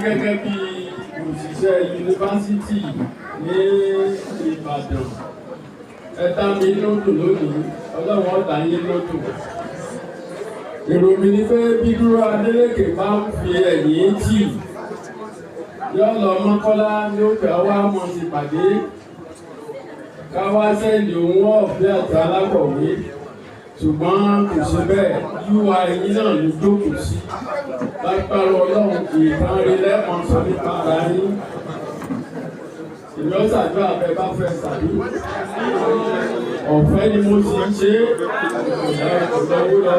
gẹ́gẹ́ bí òṣìṣẹ́ yunifásítì ní Ìbàdàn. Ẹ dá mi lódò lónìí, Ọlọ́run ọ̀dà yín lódò. Èrò mi ni pé bí Dúró Adélékè bá ń fi ẹ̀yìn tì, yóò lọ Mọ́kọ́lá ní òkè ọwọ́ àmọ́ ti pàdé. Ká wá sẹ́ndì òun ọ̀fẹ́ àti alákọ̀wé. Ṣùgbọ́n kò ṣe bẹ́ẹ̀, UI yín náà ló jókòó sí. Lágbára Ọlọ́run ìtàn rí lẹ́ẹ̀kan sọ nípa ara yín. Ìlọ́sàdúrà abẹ bá fẹ́ sàdú. Ọ̀fẹ́ ni mo ti ń ṣe ìlọ́wọ́ lọ.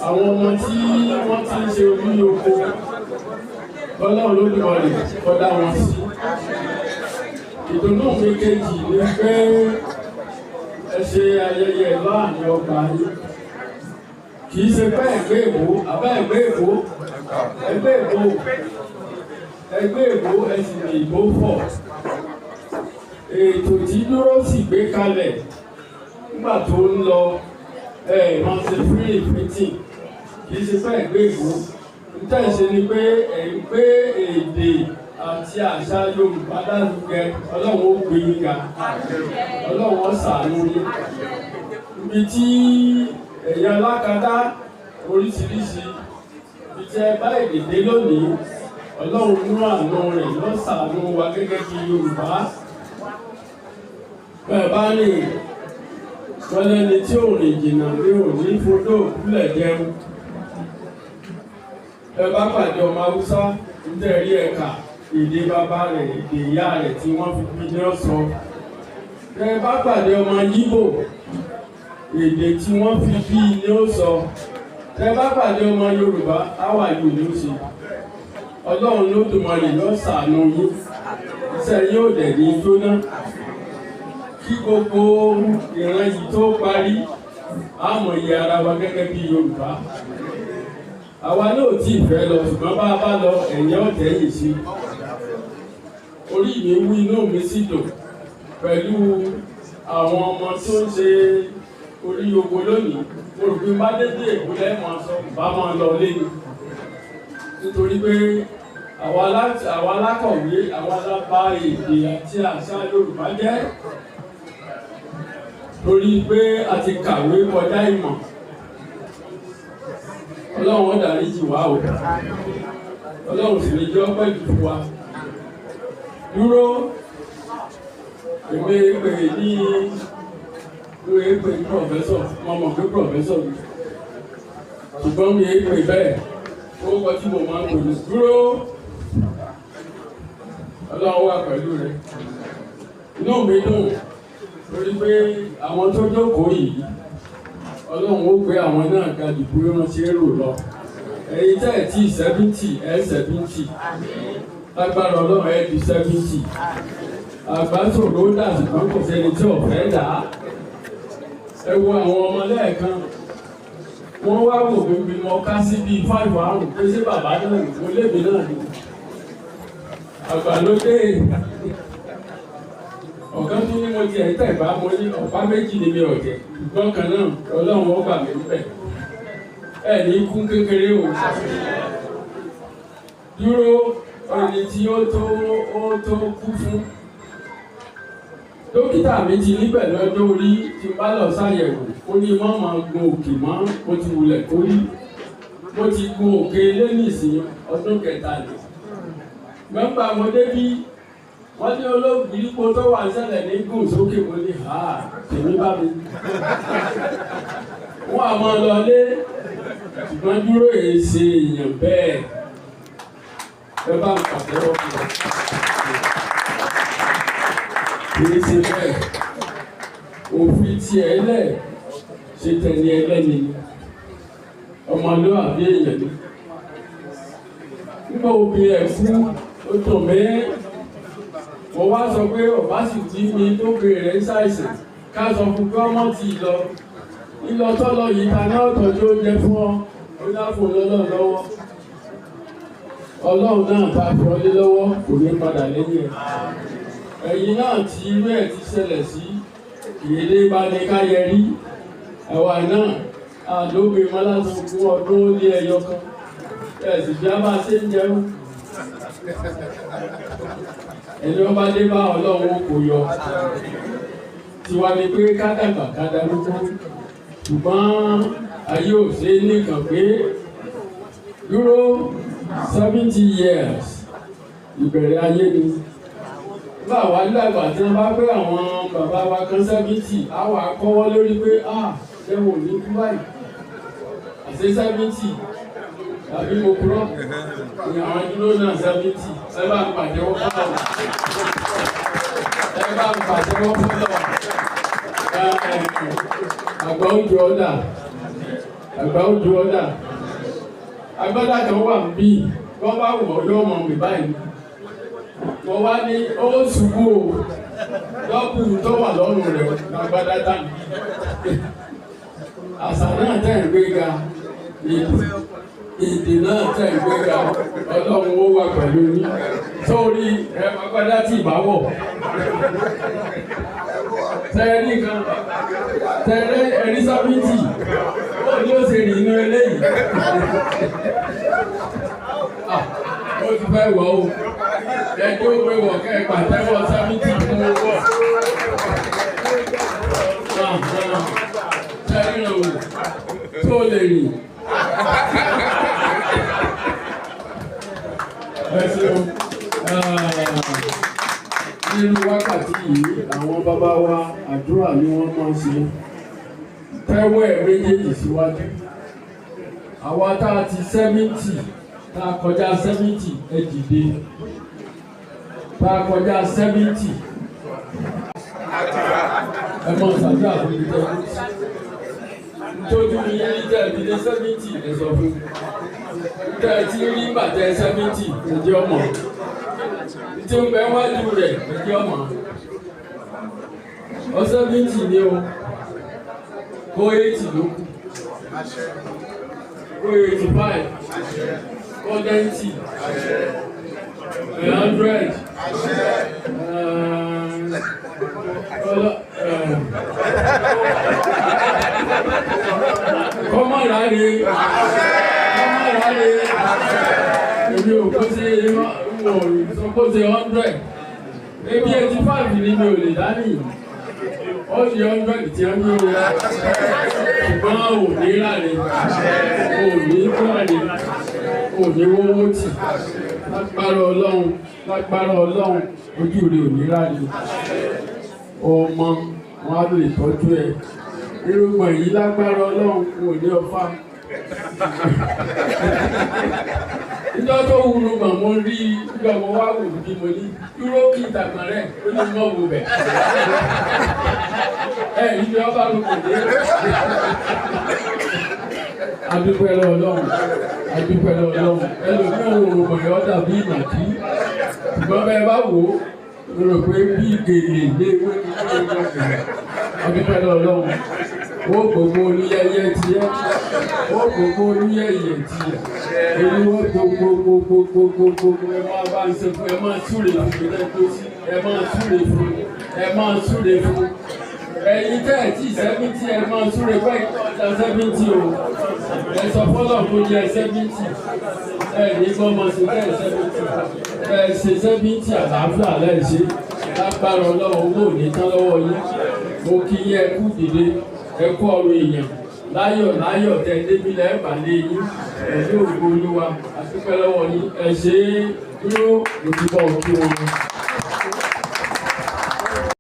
Àwọn ọmọ tí wọ́n ti ń ṣe orí oko, Ọlọ́run ló dùn ọ̀rẹ́ kọ́dá wọn sí. Ìdùnnú mi kejì ni pé ẹ ṣe ayẹyẹ láàrin ọgbà yìí. Kì í ṣe pé ẹgbẹ́ èbó, àbá ẹgbẹ́ èbó, ẹgbẹ́ èbó ẹ̀sìn ìbò fọ̀. Ètò tí Dúró sì gbé kalẹ̀ nígbà tó ń lọ máa ṣe free meeting. Kì í ṣe pé ẹgbẹ́ èbó. Níta ìṣe ni pé ẹgbẹ́ èdè àti àṣà Yorùbá lárugẹ. Ọlọ́run ó gbé yín ga, Ọlọ́run ó ṣàánú yín. Ibi tí ẹ̀yà alákadá oríṣiríṣi ibi tí ẹ bá èdè dé lónìí, Ọlọ́run nú àánú rẹ̀ ló ṣàánú wa gẹ́gẹ́ bí Yorùbá. Bẹ́ẹ̀ bá rìn wọ́n lẹ́ni tí ò rìn jìnnà ní òní fodó kúlẹ̀ jẹun. Ẹ bá pàdé ọmọ Haúsá ń tẹ̀rí ẹ̀ka èdè bàbá rẹ̀, èdè ìyá rẹ̀ tí wọ́n fi bí ní ọ̀sán. Ẹ bá pàdé ọmọ Yíbò, èdè tí wọ́n fi bí ní ó sọ. Ẹ bá pàdé ọmọ Yorùbá, áwà yóò ní ó ṣe. Ọlọ́run ló dùn mọ́lẹ̀ ló ṣàánú yín. Iṣẹ́ yóò dẹ̀ ní jóná. Kí gbogbo ìran yìí tó parí, a mọ̀ iye ara wa gẹ́gẹ́ bí Yorùbá. Àwa náà tí ì fẹ́ lọ, ṣùgbọ́n bá a bá lọ ẹ̀yìn ọ̀tẹ̀ yìí sí. Orí mi wú, inú mi sì dùn pẹ̀lú àwọn ọmọ tó ń ṣe orí oko lónìí. Mo rò pé bá dédé èkó lẹ́mọ̀ sọ bá máa lọ lẹ́nu. Nítorí pé àwa alákọ̀wé, àwa alábá èdè àti àṣà Yorùbá jẹ́. Torí pé a ti kàwé kọjá ìmọ̀. Ọlọ́run ó dáríjì wá o. Ọlọ́run sì lè jẹ́ ọpẹ́ jù fún wa. Dúró èmi pè ní pọ̀fẹ́sọ̀, mo mọ̀ pé pọ̀fẹ́sọ̀ mi. Ṣùgbọ́n mi pè bẹ́ẹ̀, ó kọ tí mo máa ń pè ní Dúró. Ọlọ́run wà pẹ̀lú rẹ̀. Inú mi dùn torí pé àwọn tó jókòó yìí, Ọlọ́run ó gbé àwọn náà ga jù bí wọ́n ṣe rò lọ. Ẹ̀yin tẹ́ ẹ̀ tí 70 ẹ̀ 70. Lágbára Ọlọ́run ẹ̀ di 70. Àgbàsòrò ó dà ṣùgbọ́n kò sẹ́ni tí ò fẹ́ dà á. Ẹ wo àwọn ọmọ lẹ́ẹ̀kan. Wọ́n wá wò mí mọ ká sí bíi 5 àrùn pé ṣé bàbá náà mo lébi náà ni. Àgbàlódé ọ̀gá tó ní mo ti ẹ̀ tẹ̀ bá mo ní ọ̀pá méjì ní mi ọ̀jẹ̀. Ìgbọ́n kan náà Ọlọ́run ó gbà mí bẹ̀. Ẹ ní kún kékeré o. Dúró ẹni tí ó tó kú fún. Dókítà mi ti níbẹ̀ lọ́jọ́ orí tí bá lọ ṣàyẹ̀wò. Ó ní wọ́n máa gun òkè mọ́, mo ti wulẹ̀ kórí. Mo ti gun òkè lẹ́nìsín ọdún 3. Gbọ́ngbà mo débí, wọ́n ní olóògùn ipò tó wà ṣẹlẹ̀ ní gùn sókè mo ní tèmi bá mi. Wọ́n á máa lọlé, ṣùgbọ́n Dúró èsè èèyàn bẹ́ẹ̀. Ẹ bá ń pàdé ọkùnrin. Kìí ṣe bẹ́ẹ̀. Òfin ti ẹ̀ lẹ̀ ṣe tẹ̀lé ẹlẹ́ni. Ọmọlúwàbí èèyàn ni. Nígbà obìnrin ẹ̀ fún ó tàn mẹ́. Mo wá sọ pé ọ̀bá sì tí mi tó bèèrè rẹ̀ ṣàìsàn. Ká sọ fún pé ọmọ ti lọ. Lílọ tọ́lọ yìí ta náà tọ́jú oúnjẹ fún ọ. Ó dáfò lọ́lọ́ lọ́wọ́. Ọlọ́run náà bá fi ọlé lọ́wọ́ kò ní padà lẹ́yìn ẹ̀. Ẹ̀yin náà tí irú ẹ̀ ti ṣẹlẹ̀ sí ìyèdè bá ní káyẹ rí. Ẹ̀wà náà àdóbe mọ́lásán fún ọdún ó lé ẹyọ kan. Ẹ̀sì bí a máa ṣe ń jẹun. ẹni ọba dé bá Ọlọ́run kò yọ tiwa ni pé ká dàgbà ká darúgbó ṣùgbọ́n ayé ò ṣe é nìkan pé dúró 70 years ìbẹ̀rẹ̀ ayé ni bá wa dàgbà tí wọ́n bá pé àwọn bàbá wa kan 70 á wà kọ́wọ́ lórí pé ẹ̀wọ̀n ò ní kú báyìí àṣẹ 70 tàbí mo kúrọ́ ní àwọn dúró náà 70 ẹ bá ń pàtẹ́wọ́ fọ́lọ́ àgbà ojú ọ̀dà agbádá kan wà bí wọ́n bá wọ̀ yóò mọ̀ mí báyìí wọ́n wá ní ó ṣubú o lọ́pù tó wà lọ́rùn rẹ̀ agbádá dání àṣà náà tẹ̀ ń gbéga èdè náà tẹ̀ ń gbéga Ọlọ́run ó wà pẹ̀lú yín sórí agbádá tí ìbá wọ̀ tẹ̀rí kan tẹ̀rí ẹ̀rísàbítì ó ní ó ṣe rìn inú eléyìí ó ti fẹ́ wọ̀ o ẹjọ́ pé wọ̀ kẹ́ pàtẹ́wọ́ sábítì fún owó tẹ̀rí rẹ̀ wò tó lè rìn ẹ ṣeun. Nínú wákàtí yìí àwọn bàbá wa àdúrà ni wọ́n máa ń ṣe tẹ́wọ́ ẹ̀ méjèèjì síwájú àwa tá a ti 70 tá a kọjá 70 ẹ dìde tá a kọjá 70 ẹ mọ ṣàdúrà fún ìdílé nítorí mi yẹn jẹ́ ìdílé 70 ẹ sọ fún tẹ́ ẹ ti rí bàtẹ́ 70 ẹ jẹ́ ọmọ tí ń bẹ wájú rẹ̀ ẹ̀jẹ̀ ọmọ ọ̀sẹ̀ 70 ni o kó 80 ló kù kó 85 kó 90 100 kọ́mọ̀ láre èmi ò kó sí suppose 100 maybe 85 ni mi ò lè dání ó di 100 tí a ń yóò ṣùgbọ́n ò ní láre ò ní kúrò ò ní wọ́wọ́ tì lágbára Ọlọ́run ojú rẹ̀ ò ní láre ọmọ wọn á lè tọ́jú ẹ irúgbọ̀n yìí lágbára Ọlọ́run ò ní ọfà ìjọ tó wúru mà mo rí ìjọ mo wá wù bí mo ní dúró kí ìtàkùn rẹ̀ ó ní mọ́ wo bẹ̀. Ìjọ ọba ló kò dé. Adúpẹ́ lọ́wọ́ Ọlọ́run ẹlòmíràn wò mọ̀yọ́ dàbí ìnàkí ṣùgbọ́n bẹ́ẹ̀ bá wò ó rò pé bí gèlè lé ewé adúpẹ́ lọ́wọ́ Ọlọ́run ó gbogbo oníyẹyẹ tiẹ̀ ó gbogbo oníyẹyẹ tiẹ̀ èyí wọ́n gbogbo ẹ máa bá ń ṣe fún ẹ máa súre fún ìpínlẹ̀ tó sí ẹ máa súre fún ẹ̀yin tẹ́ ẹ̀ tí 70 ẹ máa súre pẹ́ ìtọ́jà 70 o ẹ sọ fọ́lọ̀ tó yẹ 70 ẹ ní gbọ́n máa ṣe tẹ́ ẹ̀ 70 ẹ ṣe 70 àlàáfíà lẹ́ẹ̀ṣẹ́ lágbára Ọlọ́run owó ò ní tán lọ́wọ́ yín mo kí yẹ kú dìde ẹ kú ọrọ̀ èèyàn láyọ̀ tẹ débílẹ̀ ẹ̀bàlẹ̀ yín pẹ̀lú ògo Olúwa àdúpẹ́ lọ́wọ́ yín ẹ ṣe é dúró òtúbọ̀ òkú wọn.